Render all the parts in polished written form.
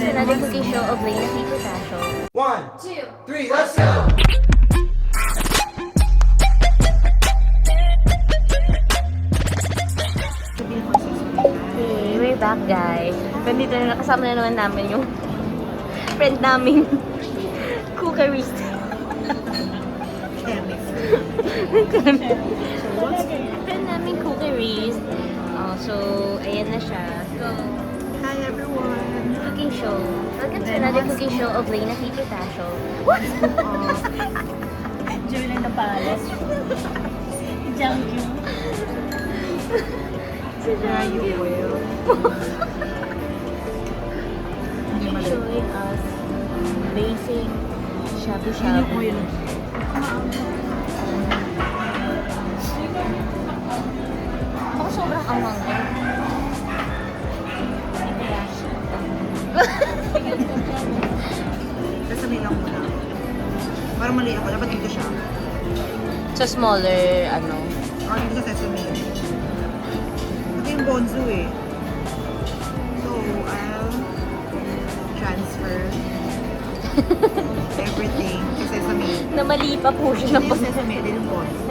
to another cooking show of Lena P. Potasio. 1, 2, 3, let's go! Hey, we're back guys. Nandito na nakasama na naman namin yung friend namin cookerist. Friend namin cookerist. So, ayan na siya. So, Hi everyone! cooking show. Welcome to another cooking show of Lena P. Potasio. What? Jewel in the Palace. Junk you. You will. Showing us basing shabu-shabu. Ako sobrang amang ko. Sesame lang muna. Parang mali ako. Dapat dito siya. Sa smaller, ano. Or dito sa sesame. Ito yung bonzu eh. So, I'll transfer everything to sesame. Na mali pa po siya Ito yung sesame, ito yung bonzu.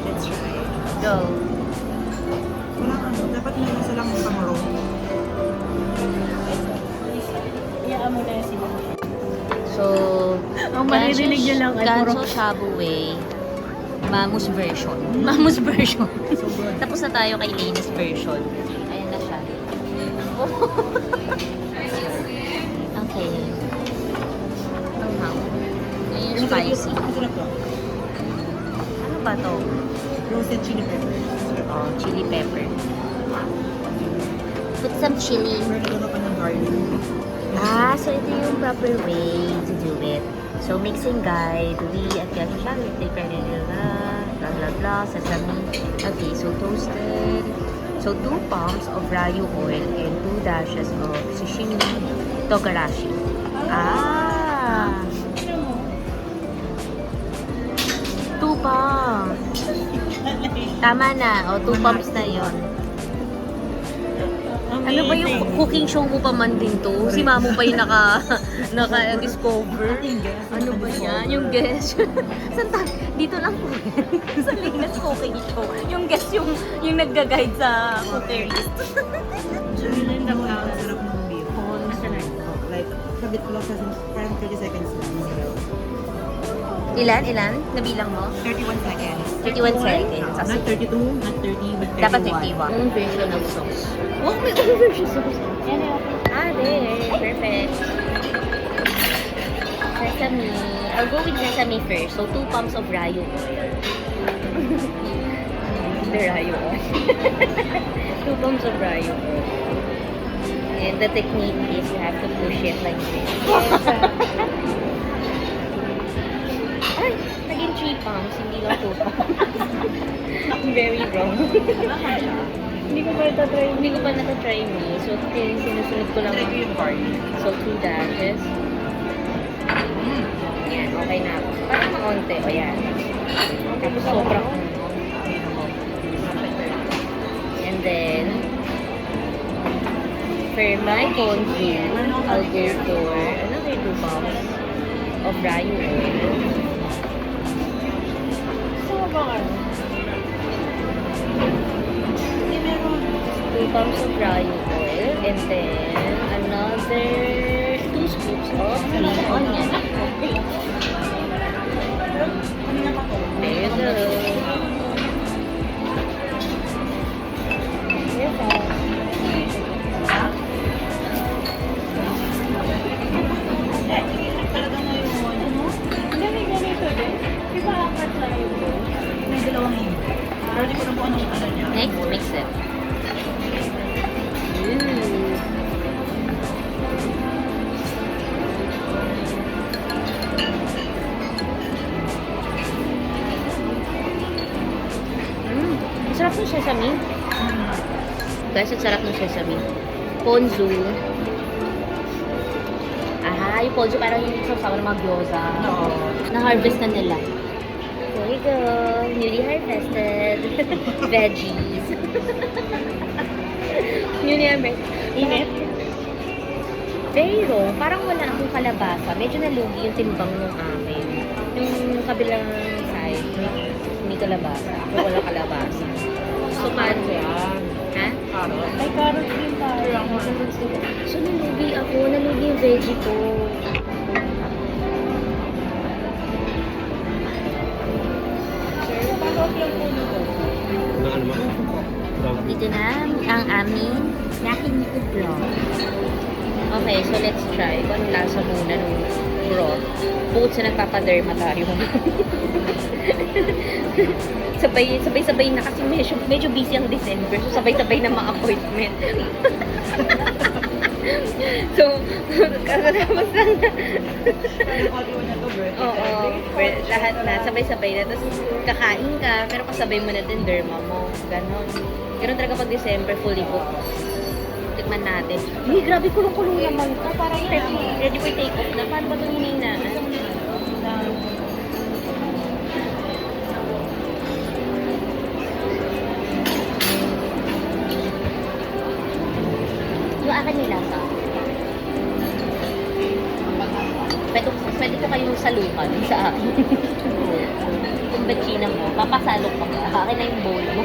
Let's try. Go. Wala ano. Dapat may isa lang pamaro. So, Ang maririnig niyo lang ay puro- Ganso Shabu Way. Mamus version. Mamus version. Tapos na tayo kay Lena's version. Ayan na siya. Okay. Ang Ayan, spicy. Masarap to. Ano ba to? Roasted chili pepper. Oh, chili pepper. Put some chili. Meron pa ng garlic. So ito yung proper way to do it. So mixing guide, we at Yasha, blah blah blah, sesame. Okay, so toasted. So 2 pumps of rayu oil and 2 dashes of sashimi togarashi. 2 pumps. Tama na. O, 2 pumps na yon. Ano ba yung cooking show mo pa man din to? Si Mamo pa yung naka-discover. Ano ba yan? Yung guest. Dito lang po yan. Sa Lena's cooking show. Yung guest yung nagga-guide sa cookerist. Jewel in the Palace. Sarap ng beef. Like, sabit ko lang sa parang 30 seconds lang. Ilan? Nabilang mo? 31 seconds. 31 seconds. Not 32, not 30, but 31. Dapat 51. Own version of sauce. Oh, may own version of sauce. There. Perfect. Sesame. I'll go with sesame first. So, 2 pumps of rayu oil. The rayu oil. 2 pumps of rayu oil. And the technique is you have to push it like this. Ay, naging 3 pumps, hindi lang 2 pumps. Very wrong. Hindi ko pa natatry me. So, sinusunod ko lang. Try ko yung garlic. So, 2 dashes. Yan, okay na. Parang makonti. O, yan. Tapos sobrang. And then, for my ponzu, I'll go for another 2 pumps of rayu oil. 2 pumps of rayu oil. And then, another 2 scoops of green onion. There you go. May dalawang yun. Pero di ko na po anong ano niya. Next, mix it. Ang sarap ng sesame. Guys, ang sarap ng sesame. Ponzu. Yung ponzu parang yung sasawa ng mga gyoza. Oo. Na-harvest na nila. There you go. Newly harvested. Veggies. Newly harvested. Init. Pero, parang wala akong kalabasa. Medyo nalugi yung timbang ng amin. Yung kabilang side, may kalabasa. Ako wala kalabasa. So, paano yan? Ha? May carrot din tayo. So, nalugi ako. Nalugi yung veggie ko. Sir, pagod lang po nito. Dito na ang aming yakiniku vlog. Okay, so let's try. Kung anong lasa muna ng broth. Bukod sa nagpapaderma tayo. sabay-sabay na kasi medyo busy ang December. So, sabay-sabay na mga appointment. So, kakatapos lang na. Oo, lahat na. Sabay-sabay na. Tapos, kakain ka, pero kasabay mo na din derma mo. Ganon. Ganon talaga pag December, fully booked. Tikman natin. Uy, grabe kulong-kulong naman ito. Parang ready for take off na. Paano ba ito hininaan? Yung akin nila ka. Pwede ko kayong salukan sa akin. Kung bachina mo, papasalok ka ba? Akin na yung bowl mo.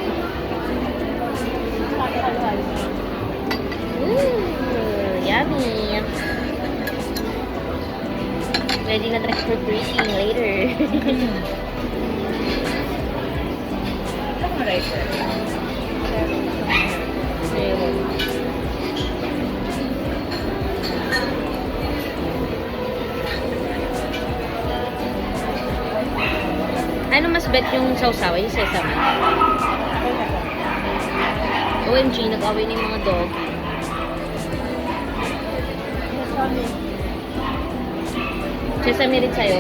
Yummy! Ready na tayo for freezing later. Ano mas bet yung sausawa, yung sesame? OMG, nag-away na yung mga dog. Sesame rin sa'yo.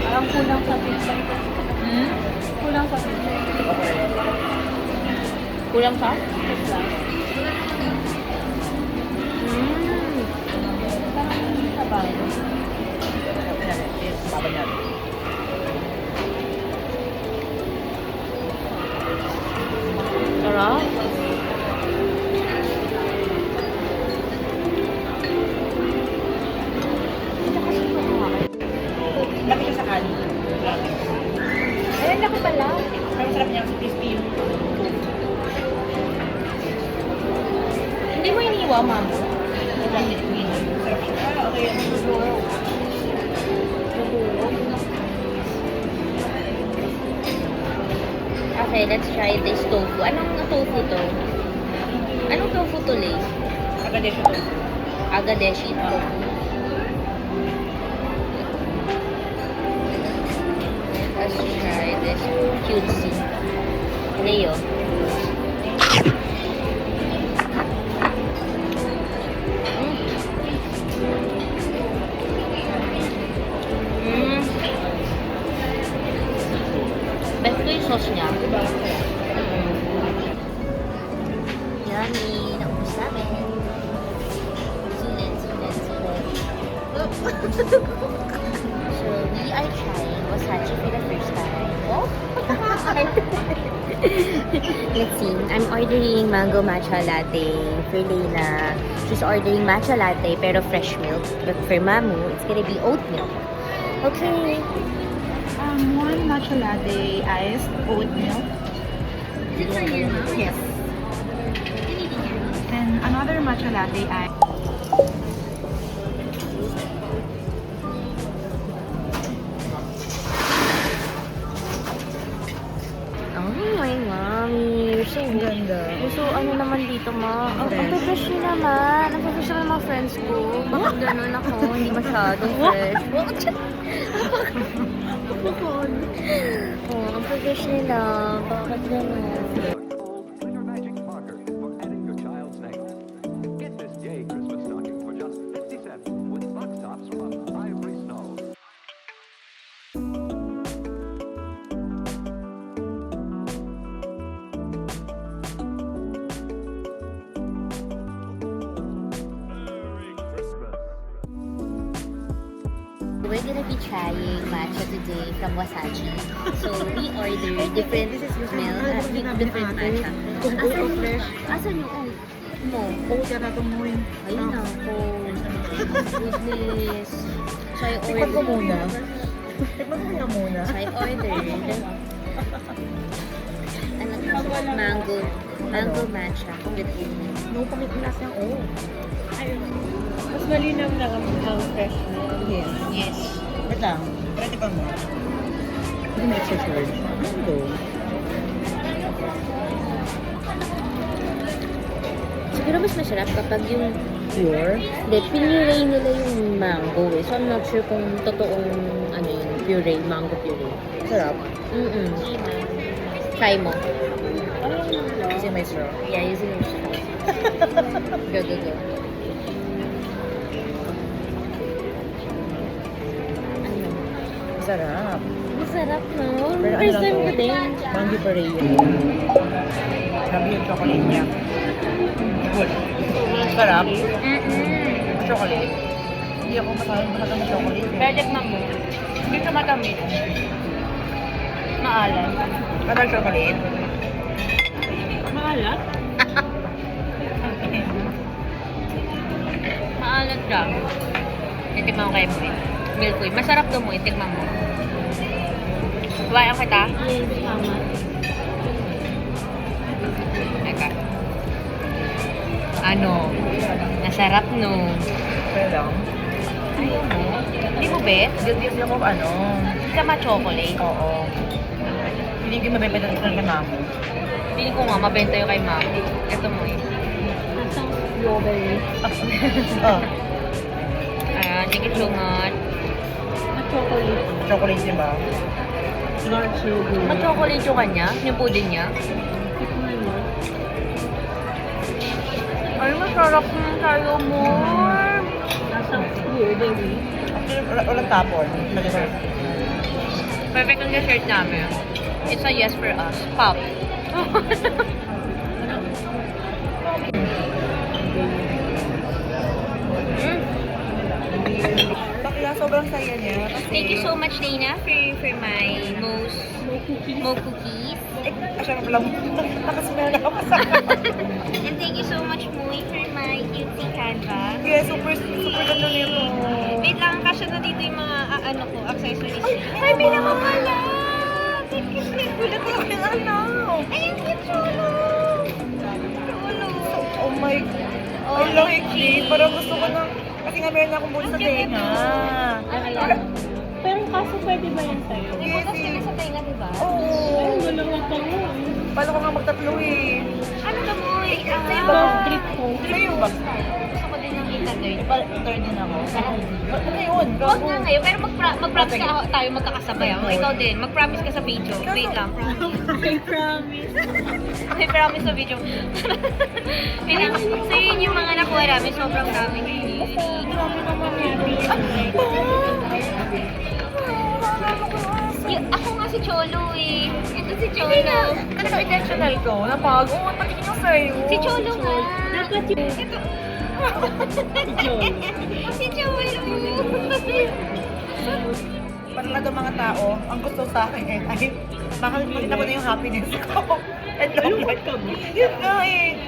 Parang kulang sa pizza. Kulang sa pizza. Kulang pa? Pizza. Parang sabay. Sarap. Laki ka sa kanin. Ayan, laki pala. Parang sarap niya kasi crispy yung Hindi mo iniiwa, ma'am. Okay. Okay, let's try this tofu. Anong tofu to? Anong tofu to, Lay? Agadeshi to. Agadeshi tofu. Let's try this cutesy. Leo. Best ko yung sauce niya. Yummy. Naubos namin. Sulit. So, we are trying wasabi for the first time. Oh! Let's see. I'm ordering mango matcha latte for Layla. She's ordering matcha latte pero fresh milk. But for Mamu, it's gonna be oat milk. Okay. One matcha latte iced oat milk. Yes. And another matcha latte iced. Oh my mommy, you're so ganda. So, ano naman dito, ma? Ang fresh niyo naman. Ang fresh naman mga friends ko. Bakit ganun ako? Hindi masyadong fresh. Oh, ang fresh nila. Bakit ganun? With your magic marker, add in your child's name. Get this yay Christmas stocking for just 50 cents with box tops from Ivory Snow. We're gonna be trying matcha today from Wasaji. So, we ordered different milk, different matcha. Asan yung, asan yung, mo. Oh, sarado mo rin. Ay, nako. Goodness. So, I Tikman ko ordered. muna. Tikman mo na muna. So, I ordered. Ano to? Mango. Mango matcha. With No, pamikilas niya. Oh. Mas malinaw na ang fresh na. Yes. Yes. Wait lang. Try tikman mo. Hindi na exercise. Mango. Siguro mas masarap kapag yung Pure. hindi, pinuree nila yung mango eh. So, I'm not sure kung totoong ano yun, puree, mango puree. Sarap. Try mo. Kasi may straw. Yeah, using your straw. Go, go, go. Ano? Sarap. Masarap, no? Pero ano First lang time to? ko din. Mango beret yun. Grabe yung chocolate niya. Good. Sarap. Chocolate. Hindi ako masyadong ng chocolate. Pero tikman mo. Hindi siya matamis. Maalat. Kada chocolate. Maalat? Maalat siya. Itikman ko kayo mo eh. Milk masarap to mo, itikman mo. Kuwain kita? Yes, tama. Teka. Ano? Masarap no. Kaya lang. Ayaw mo? Hindi mo bet? Guilty ako ano. Hindi ka ma-chocolate. Oo. Hindi ko mabibenta ng kanamo. Pili ko nga, mabenta yung kay mami. Ito mo eh. Nasang strawberry. Oh, Ayan, thank you so much. Na-chocolate. chocolate diba? Dark sugar. Ma-chocolate yung kanya? Yung pudding niya? Tikman mo. Ay, masarap na tayo mo. Nasang strawberry. Actually, walang tapon. Perfect ang dessert namin. It's a yes for us. Pop. Bakla, sobrang saya niya. Thank you so much, Dana, for my mo cookies. Siya pala, nakasmell na ako sa And thank you so much, Muy, for my cutesy canva. Yes, super ganda nito. Wait lang, kasya na dito yung mga ano ko, accessories. Ay, may namamala! Thank you, sweet. Gulat ko lang ano. Ay, ang cute, Cholo! Cholo! Oh my God. I like it. Parang gusto ko ng... Kasi nga meron akong bulo sa tenga. Pero kaso pwede ba yan sa'yo? May butas kami sa tenga, diba? Oo. Ay, dalawa pa mo. Paano ko nga magtatlo eh? Ano ka, Muy? Dog trip ko. Sa'yo ba? Gusto ko din ng kita-third. Third din ako. Ano yun? Huwag nga ngayon, pero mag-promise ka tayo magkakasabay. Ikaw din, mag-promise ka sa video. Wait lang. I promise. May promise sa video. Wait lang. So yun yung mga nakuha namin. Sobrang dami. Grabe naman happy. Ako nga si Cholo eh. Ito si Cholo. Ano intentional ko? Napag, oo, patingin ko sa'yo. Si Cholo nga. Dapat yung... Ito. Cholo. Si Cholo. Para lang mga tao, ang gusto sa akin eh, ay makita mo na yung happiness ko. And love life ko. Yun nga eh.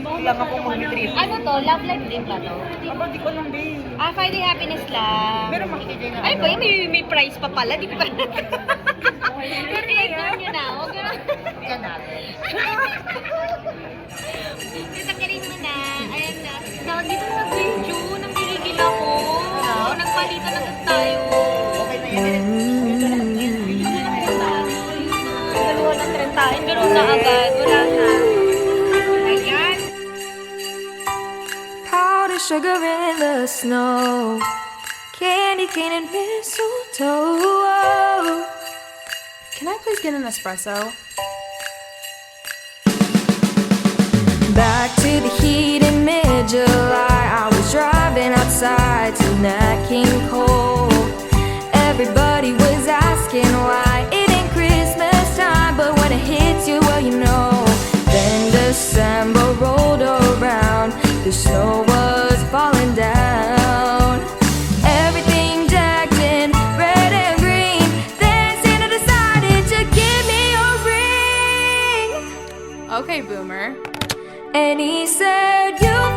Kailangan akong mag-retrieve. Ano to? Love life din ba to? Aba, di ko lang din. Friday happiness lang. Pero makikita na Ay, ba yun? May prize pa pala. Di ko pa. Pero i-ignore nyo na. Huwag nyo na. Yan natin. Tatanggalin mo na. Ayan na. Tawag dito na nag-video. Nanggigigil ako. Nagpalitan na tayo. Okay na yan. Video na lang tayo. Dalawa ng trentahin. Ganun na agad. Wala na. Ayan. Powdered sugar in the snow, candy cane and mistletoe. Can I please get an espresso? Back to the heat in mid-July, I was driving outside to Nat King Cole. Everybody was asking why it ain't Christmas time, but when it hits you, well, you know. Then December rolled around, the snow was falling down. Everything decked in red and green. Then Santa decided to give me a ring. Okay, Boomer. And he said, "You